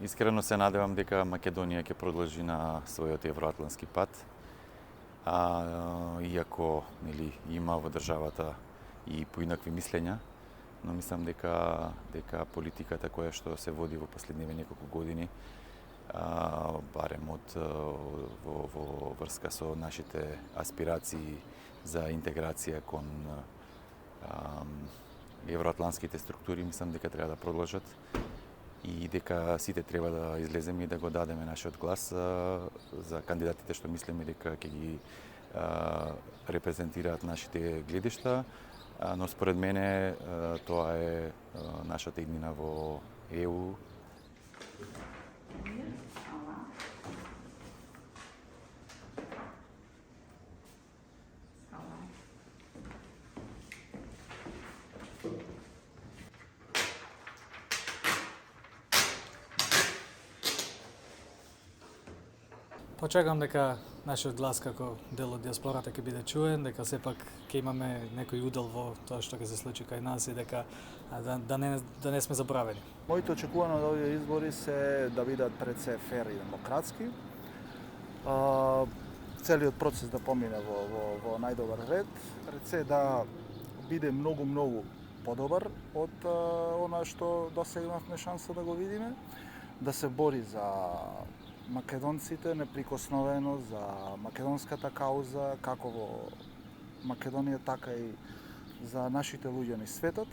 Искрено се надевам дека Македонија ќе продолжи на својот евроатлантски пат. Иако има во државата и поинакви мислења, но мислам дека политиката која што се води во последниве неколку години, барем во врска со нашите аспирации за интеграција кон евроатлантските структури, мислам дека треба да продолжат и дека сите треба да излеземе и да го дадеме нашиот глас за кандидатите што мислиме дека ќе ги репрезентираат нашите гледишта, но според мене тоа е нашата иднина во ЕУ. Очекувам дека нашиот глас како дел од диаспората ќе биде чуен, дека сепак ќе имаме некој удел во тоа што ќе се случи кај нас и дека да не сме забравени. Моите очекувања од овие избори се да бидат пред се фер и демократски. Целиот процес да помине во најдобар ред, пред се да биде многу подобар од она што досега имавме шанса да го видиме, да се бори за македонците неприкосновено, за македонската кауза, како во Македонија, така и за нашите луѓе низ светот.